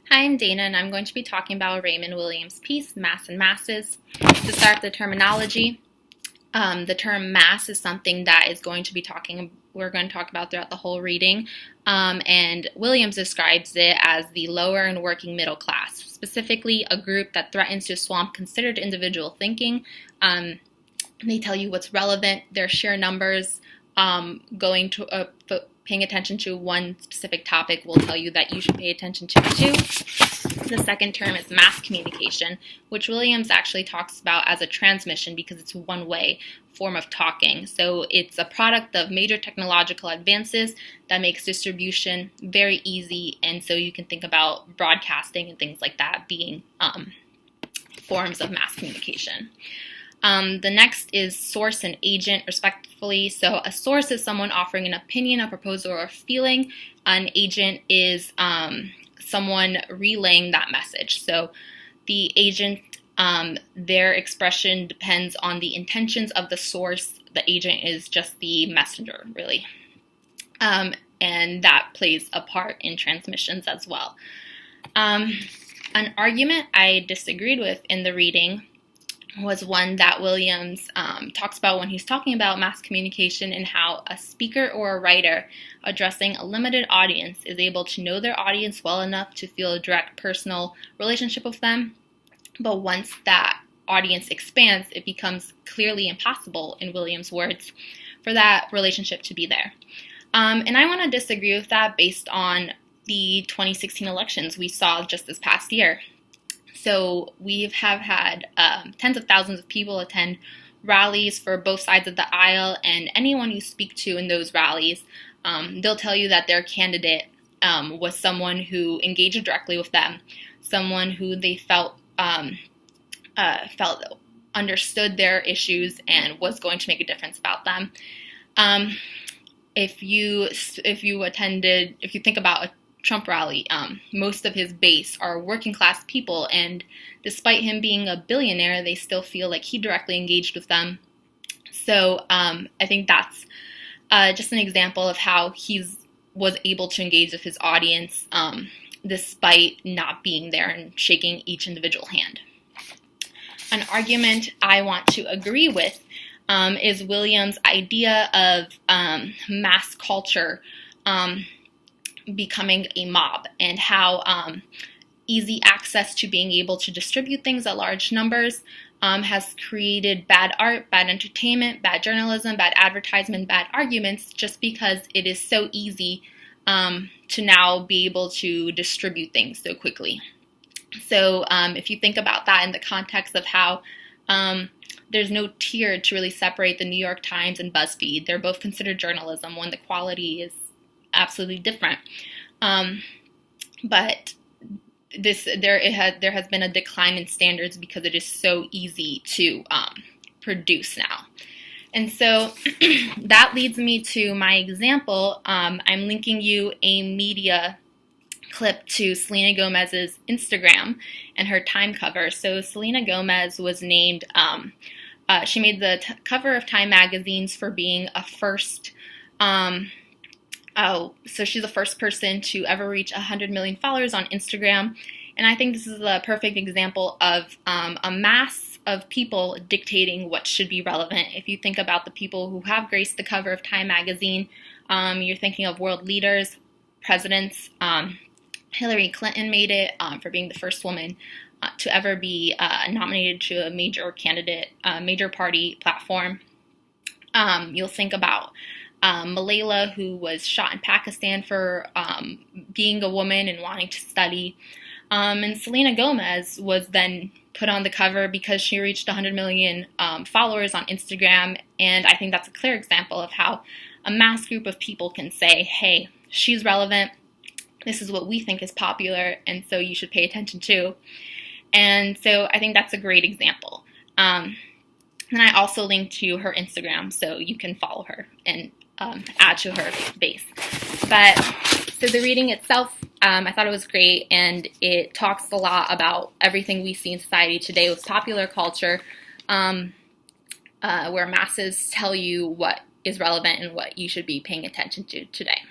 Hi, I'm Dana, and I'm going to be talking about Raymond Williams' piece, Mass and Masses. To start with the terminology, the term mass is something that we're going to talk about throughout the whole reading, and Williams describes it as the lower and working middle class, specifically a group that threatens to swamp considered individual thinking. They tell you what's relevant, their sheer numbers, paying attention to one specific topic will tell you that you should pay attention to it too. The second term is mass communication, which Williams actually talks about as a transmission because it's one way form of talking. So it's a product of major technological advances that makes distribution very easy, and so you can think about broadcasting and things like that being forms of mass communication. The next is source and agent, respectively. So a source is someone offering an opinion, a proposal, or a feeling. An agent is someone relaying that message. So the agent, their expression depends on the intentions of the source. The agent is just the messenger, really. And that plays a part in transmissions as well. An argument I disagreed with in the reading was one that Williams talks about when he's talking about mass communication and how a speaker or a writer addressing a limited audience is able to know their audience well enough to feel a direct personal relationship with them. But once that audience expands, it becomes clearly impossible, in Williams' words, for that relationship to be there. And I want to disagree with that based on the 2016 elections we saw just this past year. So we have had tens of thousands of people attend rallies for both sides of the aisle, and anyone you speak to in those rallies, they'll tell you that their candidate was someone who engaged directly with them, someone who they felt understood their issues and was going to make a difference about them. If you think about a Trump rally, most of his base are working class people, and despite him being a billionaire, they still feel like he directly engaged with them. So I think that's just an example of how he was able to engage with his audience despite not being there and shaking each individual hand. An argument I want to agree with is Williams' idea of mass culture becoming a mob, and how easy access to being able to distribute things at large numbers has created bad art, bad entertainment, bad journalism, bad advertisement, bad arguments, just because it is so easy to now be able to distribute things so quickly. So if you think about that in the context of how there's no tier to really separate the New York Times and BuzzFeed. They're both considered journalism when the quality is absolutely different. But there has been a decline in standards because it is so easy to produce now. And so that leads me to my example. I'm linking you a media clip to Selena Gomez's Instagram and her Time cover. So Selena Gomez was named, she made the cover of Time magazines for being a first, so she's the first person to ever reach 100 million followers on Instagram. And I think this is a perfect example of a mass of people dictating what should be relevant. If you think about the people who have graced the cover of Time magazine, you're thinking of world leaders, presidents. Hillary Clinton made it for being the first woman to ever be nominated to a major party platform. You'll think about Malala, who was shot in Pakistan for being a woman and wanting to study. And Selena Gomez was then put on the cover because she reached 100 million followers on Instagram. And I think that's a clear example of how a mass group of people can say, hey, she's relevant. This is what we think is popular, and so you should pay attention to. And so I think that's a great example. And I also linked to her Instagram, so you can follow her and add to her base. But so the reading itself, I thought it was great, and it talks a lot about everything we see in society today with popular culture, where masses tell you what is relevant and what you should be paying attention to today.